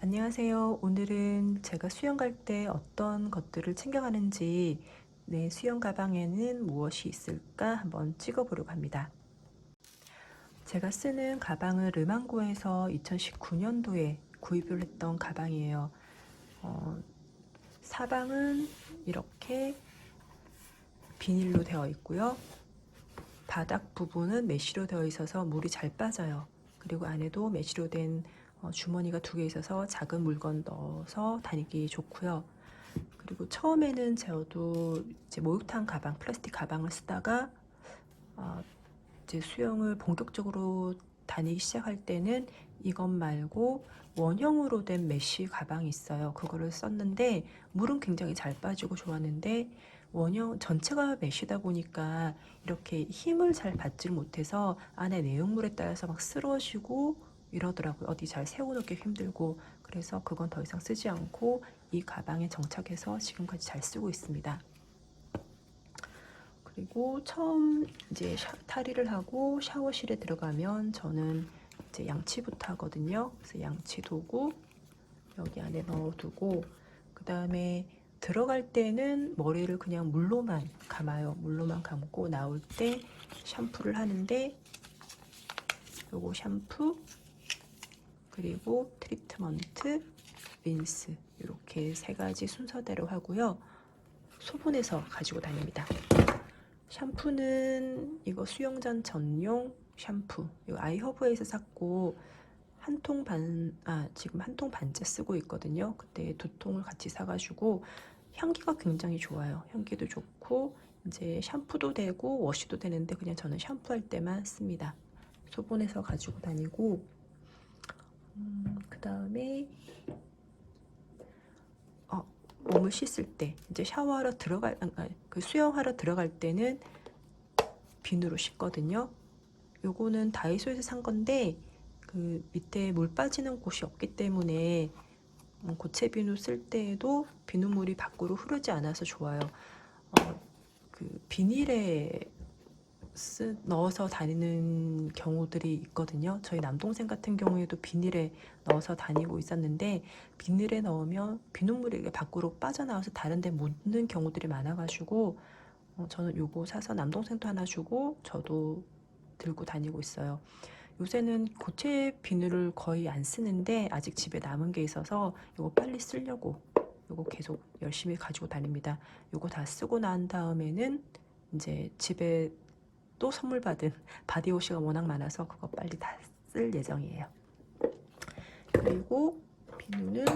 안녕하세요. 오늘은 제가 수영 갈 때 어떤 것들을 챙겨가는지, 내 수영 가방에는 무엇이 있을까 한번 찍어보려고 합니다. 제가 쓰는 가방은 르망고에서 2019년도에 구입을 했던 가방이에요. 사방은 이렇게 비닐로 되어 있고요. 바닥 부분은 메쉬로 되어 있어서 물이 잘 빠져요. 그리고 안에도 메쉬로 된 주머니가 2개 있어서 작은 물건 넣어서 다니기 좋고요. 그리고 처음에는 저도 이제 목욕탕 가방, 플라스틱 가방을 쓰다가 이제 수영을 본격적으로 다니기 시작할 때는 이것 말고 원형으로 된 메쉬 가방이 있어요. 그거를 썼는데 물은 굉장히 잘 빠지고 좋았는데 원형 전체가 메쉬다 보니까 이렇게 힘을 잘 받질 못해서 안에 내용물에 따라서 막 쓰러지고 이러더라고요. 어디 잘 세워놓기 힘들고. 그래서 그건 더 이상 쓰지 않고 이 가방에 정착해서 지금까지 잘 쓰고 있습니다. 그리고 처음 이제 탈의를 하고 샤워실에 들어가면 저는 이제 양치부터 하거든요. 그래서 양치 도구 여기 안에 넣어두고, 그 다음에 들어갈 때는 머리를 그냥 물로만 감아요. 물로만 감고 나올 때 샴푸를 하는데, 요거 샴푸, 그리고 트리트먼트, 린스, 이렇게 3가지 순서대로 하고요. 소분해서 가지고 다닙니다. 샴푸는 이거 수영장 전용 샴푸, 이거 아이허브에서 샀고 지금 한 통 반째 쓰고 있거든요. 그때 2통을 같이 사가지고 향기가 굉장히 좋아요. 향기도 좋고 이제 샴푸도 되고 워시도 되는데 그냥 저는 샴푸할 때만 씁니다. 소분해서 가지고 다니고, 그 다음에 몸을 씻을 때 이제 샤워하러 그 수영하러 들어갈 때는 비누로 씻거든요. 요거는 다이소에서 산 건데 그 밑에 물 빠지는 곳이 없기 때문에 고체 비누 쓸 때에도 비누물이 밖으로 흐르지 않아서 좋아요. 그 비닐에 넣어서 다니는 경우들이 있거든요. 저희 남동생 같은 경우에도 비닐에 넣어서 다니고 있었는데 비닐에 넣으면 비눗물이 밖으로 빠져나와서 다른 데 묻는 경우들이 많아가지고 저는 요거 사서 남동생도 하나 주고 저도 들고 다니고 있어요. 요새는 고체 비누를 거의 안 쓰는데 아직 집에 남은 게 있어서 요거 빨리 쓰려고 요거 계속 열심히 가지고 다닙니다. 요거 다 쓰고 난 다음에는 이제 집에 또 선물 받은 바디워시가 워낙 많아서 그거 빨리 다 쓸 예정이에요. 그리고 비누는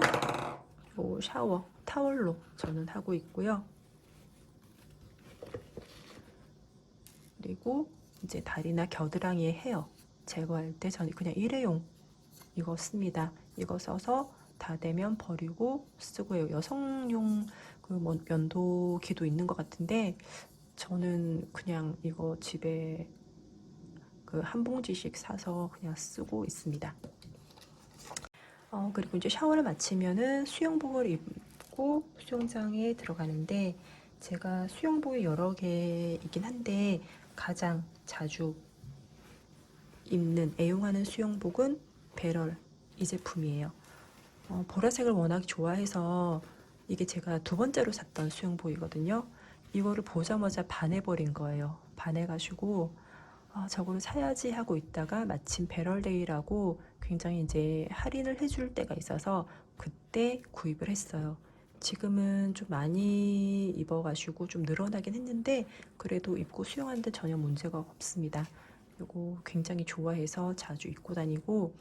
요 샤워 타월로 저는 하고 있고요. 그리고 이제 다리나 겨드랑이에 헤어 제거할 때 저는 그냥 일회용 이거 씁니다. 이거 써서 다 되면 버리고 쓰고요. 여성용 그 면도기도 있는 것 같은데 저는 그냥 이거 집에 그 한 봉지씩 사서 그냥 쓰고 있습니다. 그리고 이제 샤워를 마치면은 수영복을 입고 수영장에 들어가는데 제가 수영복이 여러 개이긴 한데 가장 자주 입는 애용하는 수영복은 배럴 이 제품이에요. 보라색을 워낙 좋아해서 이게 제가 2번째로 샀던 수영복이거든요. 이거를 보자마자 반해버린 거예요. 반해가지고 저거를 사야지 하고 있다가 마침 배럴데이라고 굉장히 이제 할인을 해줄 때가 있어서 그때 구입을 했어요. 지금은 좀 많이 입어가지고 좀 늘어나긴 했는데 그래도 입고 수영하는데 전혀 문제가 없습니다. 이거 굉장히 좋아해서 자주 입고 다니고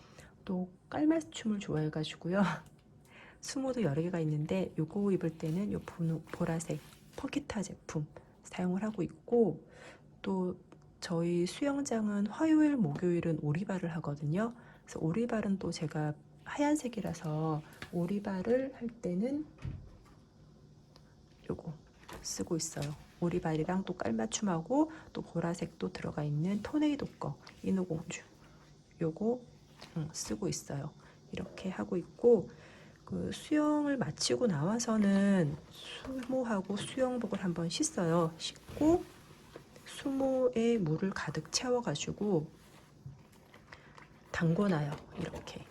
또 깔맞춤을 좋아해가지고요. 수모도 여러 개가 있는데 요거 입을 때는 요 보라색 퍼키타 제품 사용을 하고 있고, 또 저희 수영장은 화요일 목요일은 오리발을 하거든요. 그래서 오리발은 또 제가 하얀색이라서 오리발을 할 때는 요거 쓰고 있어요. 오리발이랑 또 깔맞춤하고 또 보라색도 들어가 있는 토네이도 거 인어공주 요거 쓰고 있어요. 이렇게 하고 있고, 그 수영을 마치고 나와서는 수모하고 수영복을 한번 씻어요. 씻고 수모에 물을 가득 채워가지고 담궈놔요. 이렇게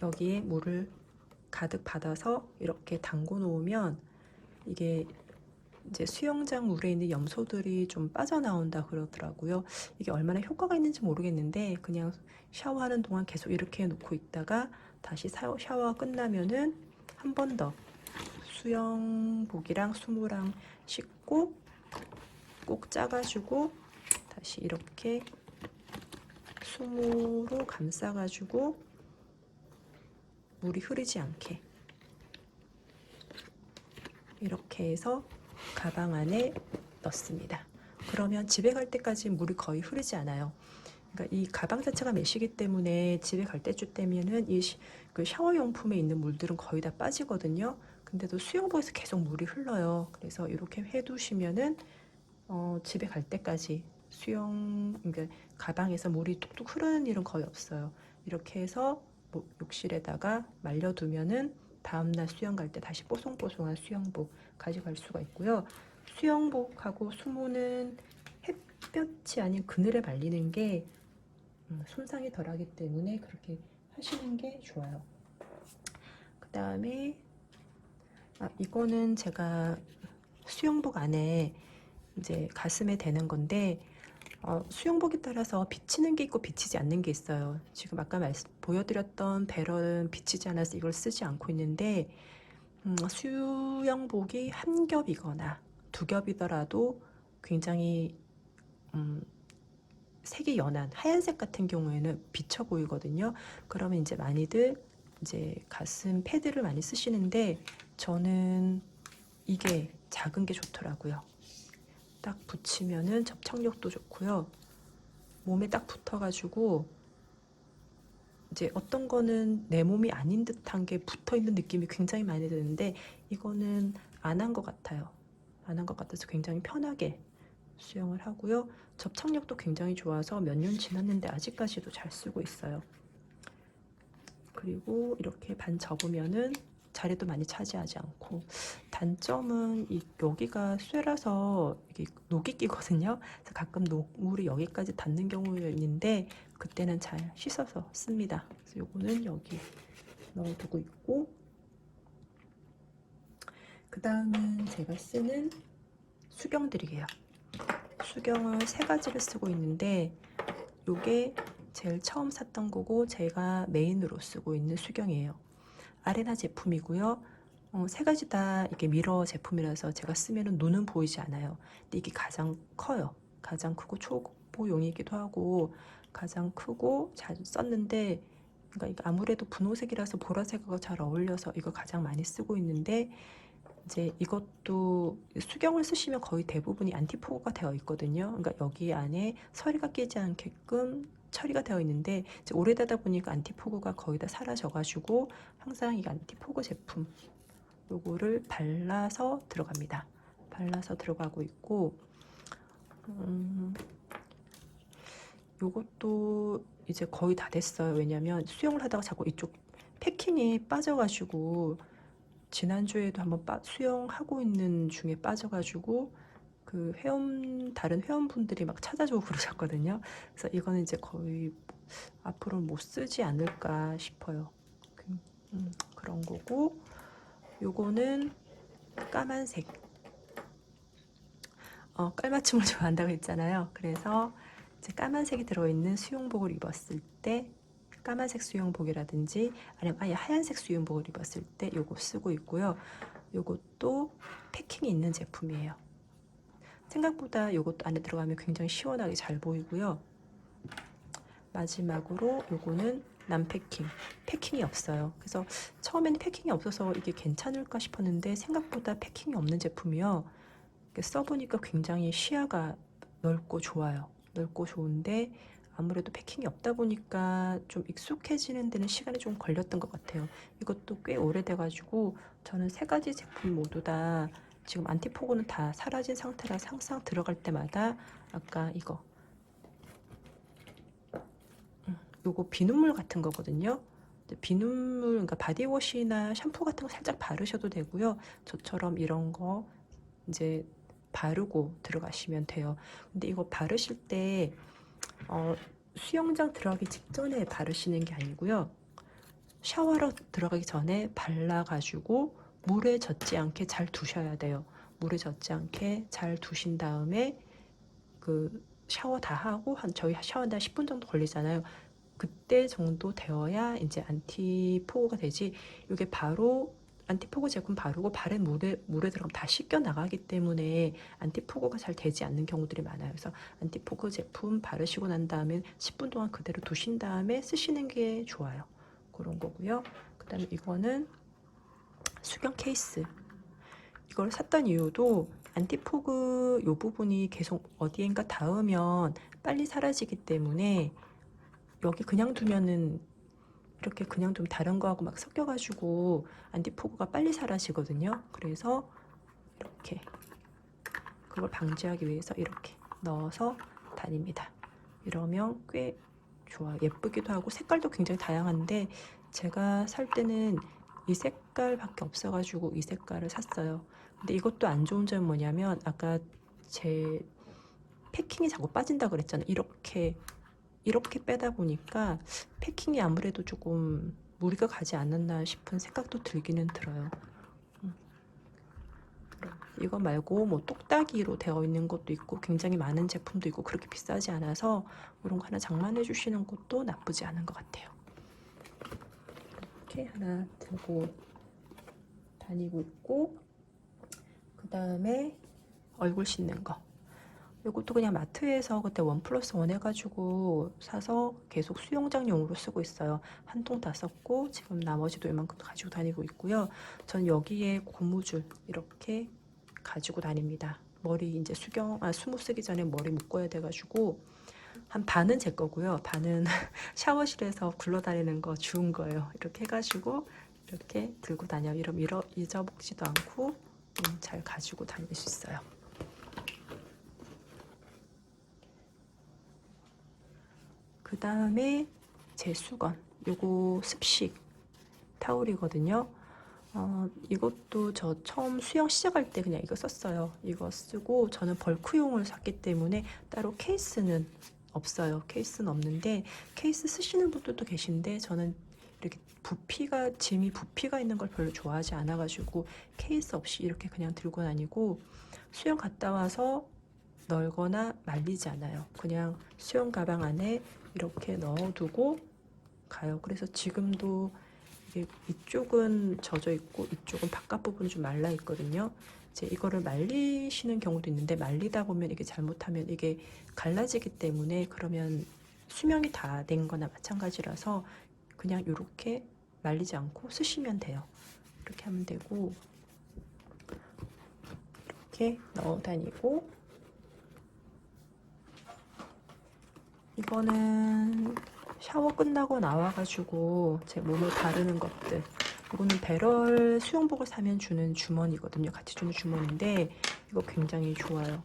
여기에 물을 가득 받아서 이렇게 담궈 놓으면 이게 이제 수영장 물에 있는 염소들이 좀 빠져나온다 그러더라고요. 이게 얼마나 효과가 있는지 모르겠는데 그냥 샤워하는 동안 계속 이렇게 놓고 있다가 다시 샤워가 끝나면은 한 번 더 수영복이랑 수무랑 씻고 꼭 짜가지고 다시 이렇게 수무로 감싸가지고 물이 흐르지 않게 이렇게 해서 가방 안에 넣습니다. 그러면 집에 갈 때까지 물이 거의 흐르지 않아요. 그러니까 이 가방 자체가 메쉬기 때문에 집에 갈 때쯤 되면은 그 샤워용품에 있는 물들은 거의 다 빠지거든요. 근데도 수영복에서 계속 물이 흘러요. 그래서 이렇게 해두시면은 집에 갈 때까지 그러니까 가방에서 물이 뚝뚝 흐르는 일은 거의 없어요. 이렇게 해서 욕실에다가 말려두면은 다음날 수영 갈 때 다시 뽀송뽀송한 수영복 가져갈 수가 있고요. 수영복하고 수모는 햇볕이 아닌 그늘에 말리는 게 손상이 덜하기 때문에 그렇게 하시는 게 좋아요. 그 다음에 이거는 제가 수영복 안에 이제 가슴에 대는 건데 수영복에 따라서 비치는 게 있고 비치지 않는 게 있어요. 지금 아까 보여드렸던 배럴은 비치지 않아서 이걸 쓰지 않고 있는데 수영복이 한 겹이거나 두 겹이더라도 굉장히 색이 연한 하얀색 같은 경우에는 비쳐 보이거든요. 그러면 이제 많이들 이제 가슴 패드를 많이 쓰시는데 저는 이게 작은 게 좋더라고요. 딱 붙이면은 접착력도 좋고요. 몸에 딱 붙어가지고 이제 어떤 거는 내 몸이 아닌 듯한 게 붙어있는 느낌이 굉장히 많이 드는데 이거는 안 한 것 같아요. 안 한 것 같아서 굉장히 편하게 수영을 하고요. 접착력도 굉장히 좋아서 몇 년 지났는데 아직까지도 잘 쓰고 있어요. 그리고 이렇게 반 접으면은 자리도 많이 차지하지 않고 단점은 여기가 쇠라서 이게 녹이 끼거든요. 그래서 가끔 녹물이 여기까지 닿는 경우가 있는데 그때는 잘 씻어서 씁니다. 그래서 요거는 여기 넣어두고 있고 그 다음은 제가 쓰는 수경들이에요. 수경을 3가지를 쓰고 있는데 요게 제일 처음 샀던 거고 제가 메인으로 쓰고 있는 수경이에요. 아레나 제품이고요. 3가지 다 이게 미러 제품이라서 제가 쓰면은 눈은 보이지 않아요. 근데 이게 가장 커요. 가장 크고 초보용이기도 하고 가장 크고 자주 썼는데 그러니까 아무래도 분홍색이라서 보라색하고 잘 어울려서 이거 가장 많이 쓰고 있는데 이제 이것도 수경을 쓰시면 거의 대부분이 안티포가 되어 있거든요. 그러니까 여기 안에 서리가 끼지 않게끔 처리가 되어 있는데 이제 오래되다 보니까 안티포그가 거의 다 사라져가지고 항상 이 안티포그 제품 요거를 발라서 들어갑니다. 발라서 들어가고 있고 요것도 이제 거의 다 됐어요. 왜냐면 수영을 하다가 자꾸 이쪽 패킹이 빠져가지고 지난주에도 한번 수영하고 있는 중에 빠져가지고 그 다른 회원분들이 막 찾아주고 그러셨거든요. 그래서 이거는 이제 거의 앞으로 못 쓰지 않을까 싶어요. 그런 거고 요거는 까만색 깔맞춤을 좋아한다고 했잖아요. 그래서 이제 까만색이 들어있는 수영복을 입었을 때 까만색 수영복이라든지 아니면 아예 하얀색 수영복을 입었을 때 요거 쓰고 있고요. 요것도 패킹이 있는 제품이에요. 생각보다 요것도 안에 들어가면 굉장히 시원하게 잘 보이고요. 마지막으로 요거는 남패킹. 패킹이 없어요. 그래서 처음에는 패킹이 없어서 이게 괜찮을까 싶었는데 생각보다 패킹이 없는 제품이요. 써보니까 굉장히 시야가 넓고 좋아요. 넓고 좋은데 아무래도 패킹이 없다 보니까 좀 익숙해지는 데는 시간이 좀 걸렸던 것 같아요. 이것도 꽤 오래돼가지고 저는 3가지 제품 모두 다 지금 안티포고는 다 사라진 상태라서 항상 들어갈 때마다 아까 요거 비눗물 같은 거거든요. 비눗물, 그러니까 바디워시나 샴푸 같은 거 살짝 바르셔도 되고요. 저처럼 이런 거 이제 바르고 들어가시면 돼요. 근데 이거 바르실 때 수영장 들어가기 직전에 바르시는 게 아니고요. 샤워하러 들어가기 전에 발라가지고 물에 젖지 않게 잘 두셔야 돼요. 물에 젖지 않게 잘 두신 다음에 그 샤워 다 하고 저희 샤워한 10분 정도 걸리잖아요. 그때 정도 되어야 이제 안티포고가 되지. 이게 바로 안티포고 제품 바르고 바른 물에 들어가면 다 씻겨 나가기 때문에 안티포고가 잘 되지 않는 경우들이 많아요. 그래서 안티포고 제품 바르시고 난 다음에 10분 동안 그대로 두신 다음에 쓰시는 게 좋아요. 그런 거고요. 그 다음에 이거는 수경 케이스. 이걸 샀던 이유도 안티포그 요 부분이 계속 어디엔가 닿으면 빨리 사라지기 때문에 여기 그냥 두면은 이렇게 그냥 두면 다른 거하고 막 섞여가지고 안티포그가 빨리 사라지거든요. 그래서 이렇게 그걸 방지하기 위해서 이렇게 넣어서 다닙니다. 이러면 꽤 좋아요. 예쁘기도 하고 색깔도 굉장히 다양한데 제가 살 때는 이 색깔밖에 없어가지고 이 색깔을 샀어요. 근데 이것도 안 좋은 점은 뭐냐면 아까 제 패킹이 자꾸 빠진다 그랬잖아요. 이렇게 빼다 보니까 패킹이 아무래도 조금 무리가 가지 않았나 싶은 생각도 들기는 들어요. 이거 말고 뭐 똑딱이로 되어 있는 것도 있고 굉장히 많은 제품도 있고 그렇게 비싸지 않아서 이런 거 하나 장만해 주시는 것도 나쁘지 않은 것 같아요. 이렇게 하나 들고 다니고 있고, 그 다음에 얼굴 씻는 거. 이것도 그냥 마트에서 그때 1+1 해가지고 사서 계속 수영장용으로 쓰고 있어요. 한 통 다 썼고 지금 나머지도 이만큼 가지고 다니고 있고요. 전 여기에 고무줄 이렇게 가지고 다닙니다. 머리 이제 수무 쓰기 전에 머리 묶어야 돼가지고 한 반은 제 거고요. 반은 샤워실에서 굴러다니는 거 주운 거예요. 이렇게 해가지고 이렇게 들고 다녀요. 이러면 잊어먹지도 않고 잘 가지고 다닐 수 있어요. 그 다음에 제 수건, 요거 습식 타올이거든요. 이것도 저 처음 수영 시작할 때 그냥 이거 썼어요. 이거 쓰고 저는 벌크용을 샀기 때문에 따로 케이스는 없어요. 케이스는 없는데 케이스 쓰시는 분들도 계신데 저는 이렇게 짐이 부피가 있는 걸 별로 좋아하지 않아가지고 케이스 없이 이렇게 그냥 들고 다니고 수영 갔다 와서 널거나 말리지 않아요. 그냥 수영 가방 안에 이렇게 넣어두고 가요. 그래서 지금도 이쪽은 젖어 있고 이쪽은 바깥 부분이 좀 말라 있거든요. 이제 이거를 말리시는 경우도 있는데 말리다 보면 이게 잘못하면 이게 갈라지기 때문에 그러면 수명이 다 된 거나 마찬가지라서 그냥 이렇게 말리지 않고 쓰시면 돼요. 이렇게 하면 되고 이렇게 넣어 다니고, 이거는 샤워 끝나고 나와가지고 제 몸을 바르는 것들. 이거는 배럴 수영복을 사면 주는 주머니거든요. 같이 주는 주머니인데 이거 굉장히 좋아요.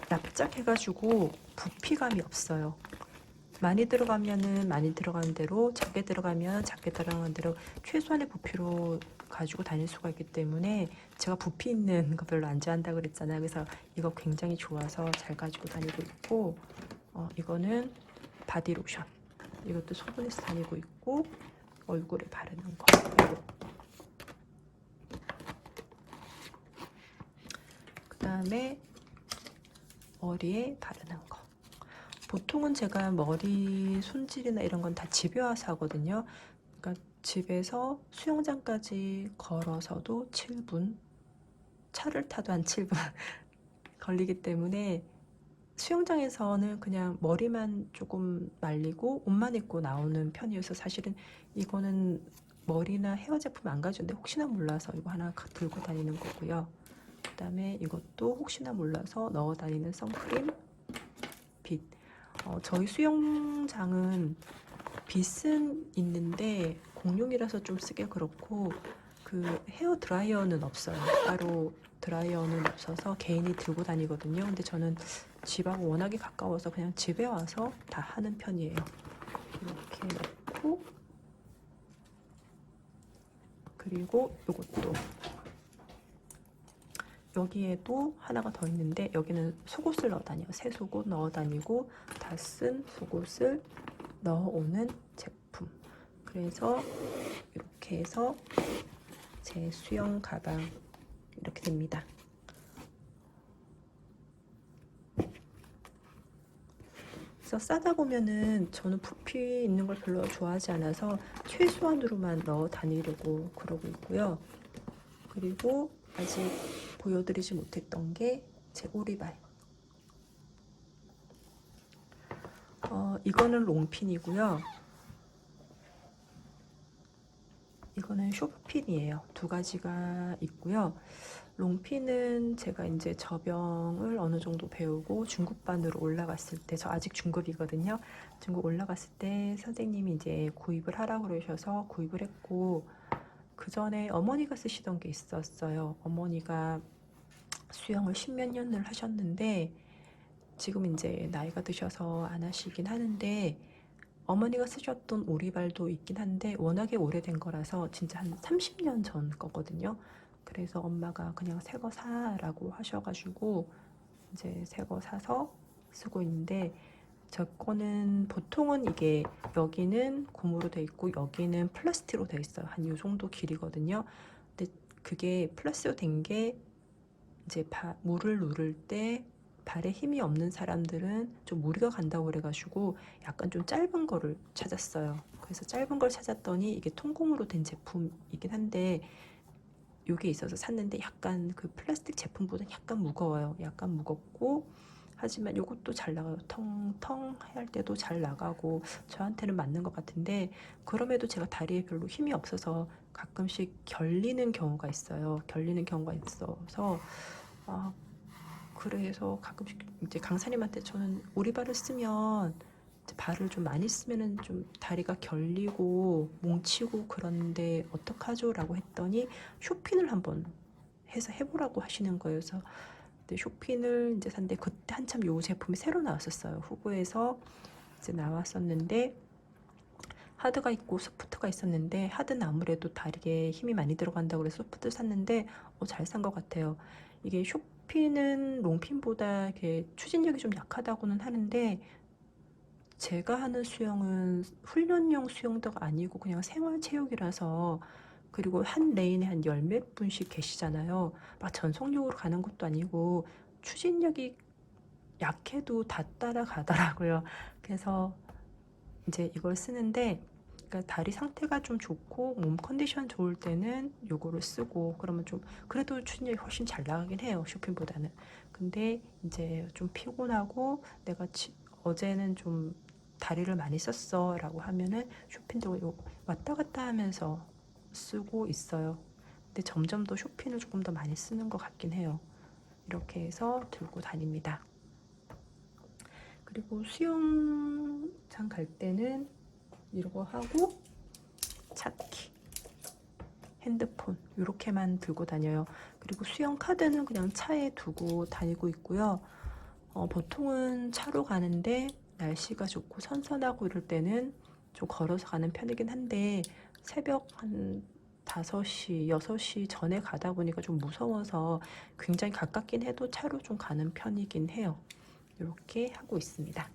납작해가지고 부피감이 없어요. 많이 들어가면은 많이 들어가는 대로, 작게 들어가면 작게 들어가는 대로 최소한의 부피로 가지고 다닐 수가 있기 때문에 제가 부피 있는 거 별로 안 좋아한다고 그랬잖아요. 그래서 이거 굉장히 좋아서 잘 가지고 다니고 있고, 이거는 바디로션. 이것도 소분해서 다니고 있고, 얼굴에 바르는 거. 그 다음에 머리에 바르는 거. 보통은 제가 머리 손질이나 이런 건 다 집에 와서 하거든요. 그러니까 집에서 수영장까지 걸어서도 7분, 차를 타도 한 7분 걸리기 때문에 수영장에서는 그냥 머리만 조금 말리고 옷만 입고 나오는 편이어서 사실은 이거는 머리나 헤어 제품 안 가져오는데 혹시나 몰라서 이거 하나 들고 다니는 거고요. 그 다음에 이것도 혹시나 몰라서 넣어 다니는 선크림, 빗. 저희 수영장은 빗은 있는데 공용이라서 좀 쓰기 그렇고 그 헤어 드라이어는 없어요. 따로 드라이어는 없어서 개인이 들고 다니거든요. 근데 저는 집하고 워낙에 가까워서 그냥 집에 와서 다 하는 편이에요. 이렇게 넣고, 그리고 여기에도 하나가 더 있는데 여기는 속옷을 넣어 다녀요. 새 속옷 넣어 다니고 다 쓴 속옷을 넣어오는 제품. 그래서 이렇게 해서 제 수영 가방 이렇게 됩니다. 그래서 싸다 보면은 저는 부피 있는 걸 별로 좋아하지 않아서 최소한으로만 넣어 다니려고 그러고 있고요. 그리고 아직 보여드리지 못했던 게 제 오리발. 이거는 롱핀이고요. 이거는 숏핀이에요. 두 가지가 있고요. 롱핀은 제가 이제 접영을 어느 정도 배우고 중급반으로 올라갔을 때, 저 아직 중급이거든요. 중급 올라갔을 때 선생님이 이제 구입을 하라고 그러셔서 구입을 했고, 그 전에 어머니가 쓰시던 게 있었어요. 어머니가 수영을 십몇 년을 하셨는데, 지금 이제 나이가 드셔서 안 하시긴 하는데, 어머니가 쓰셨던 오리발도 있긴 한데 워낙에 오래된 거라서 진짜 한 30년 전 거거든요. 그래서 엄마가 그냥 새 거 사라고 하셔가지고 이제 새 거 사서 쓰고 있는데, 저 거는 보통은 이게 여기는 고무로 돼 있고 여기는 플라스틱으로 돼 있어요. 한 이 정도 길이거든요. 근데 그게 플라스틱으로 된 게 이제 물을 누를 때 발에 힘이 없는 사람들은 좀 무리가 간다고 그래가지고 약간 좀 짧은 거를 찾았어요. 그래서 짧은 걸 찾았더니 이게 통공으로 된 제품이긴 한데 이게 있어서 샀는데 약간 그 플라스틱 제품보다 약간 무거워요. 약간 무겁고 하지만 이것도 잘 나가요. 텅텅 할 때도 잘 나가고 저한테는 맞는 것 같은데, 그럼에도 제가 다리에 별로 힘이 없어서 가끔씩 결리는 경우가 있어요. 결리는 경우가 있어서 그래서 가끔씩 이제 강사님한테 저는 오리발을 쓰면 발을 좀 많이 쓰면은 좀 다리가 결리고 뭉치고 그런데 어떡하죠? 라고 했더니 쇼핀을 한번 해서 해보라고 하시는 거예요. 그래서 쇼핀을 이제 샀는데 그때 한참 요 제품이 새로 나왔었어요. 후보에서 이제 나왔었는데 하드가 있고 소프트가 있었는데 하드는 아무래도 다리에 힘이 많이 들어간다고 그래서 소프트 샀는데 잘 산 것 같아요. 이게 쇼핀은 롱핀보다 이렇게 추진력이 좀 약하다고는 하는데 제가 하는 수영은 훈련용 수영도가 아니고 그냥 생활체육이라서, 그리고 한 레인에 한 열 몇 분씩 계시잖아요. 막 전속력으로 가는 것도 아니고 추진력이 약해도 다 따라가더라고요. 그래서 이제 이걸 쓰는데, 그러니까 다리 상태가 좀 좋고 몸 컨디션 좋을 때는 요거를 쓰고 그러면 좀 그래도 추진력이 훨씬 잘 나가긴 해요, 쇼핑보다는. 근데 이제 좀 피곤하고 내가 어제는 좀 다리를 많이 썼어 라고 하면은 쇼핑도 왔다 갔다 하면서 쓰고 있어요. 근데 점점 더 쇼핑을 조금 더 많이 쓰는 것 같긴 해요. 이렇게 해서 들고 다닙니다. 그리고 수영장 갈 때는 이거 하고 차키, 핸드폰 이렇게만 들고 다녀요. 그리고 수영 카드는 그냥 차에 두고 다니고 있고요. 보통은 차로 가는데 날씨가 좋고 선선하고 이럴 때는 좀 걸어서 가는 편이긴 한데 새벽 한 5시, 6시 전에 가다 보니까 좀 무서워서 굉장히 가깝긴 해도 차로 좀 가는 편이긴 해요. 이렇게 하고 있습니다.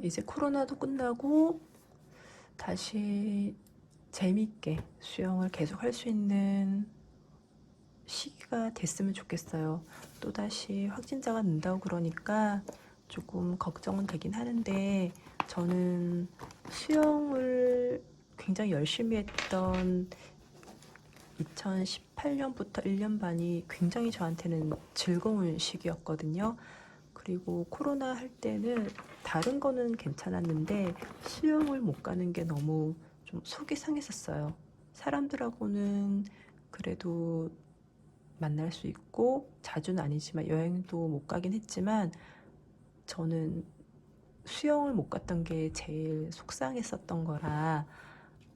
이제 코로나도 끝나고 다시 재밌게 수영을 계속 할 수 있는 시기가 됐으면 좋겠어요. 또다시 확진자가 는다고 그러니까 조금 걱정은 되긴 하는데, 저는 수영을 굉장히 열심히 했던 2018년부터 1년 반이 굉장히 저한테는 즐거운 시기였거든요. 그리고 코로나 할 때는 다른 거는 괜찮았는데 수영을 못 가는 게 너무 좀 속이 상했었어요. 사람들하고는 그래도 만날 수 있고 자주는 아니지만 여행도 못 가긴 했지만 저는 수영을 못 갔던 게 제일 속상했었던 거라,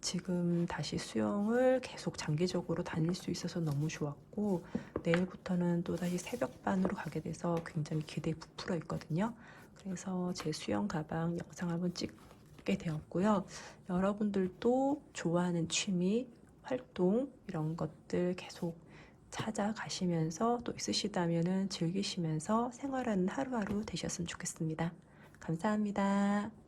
지금 다시 수영을 계속 장기적으로 다닐 수 있어서 너무 좋았고, 내일부터는 또다시 새벽반으로 가게 돼서 굉장히 기대에 부풀어 있거든요. 그래서 제 수영 가방 영상 한번 찍게 되었고요. 여러분들도 좋아하는 취미 활동 이런 것들 계속 찾아가시면서 또 있으시다면은 즐기시면서 생활하는 하루하루 되셨으면 좋겠습니다. 감사합니다.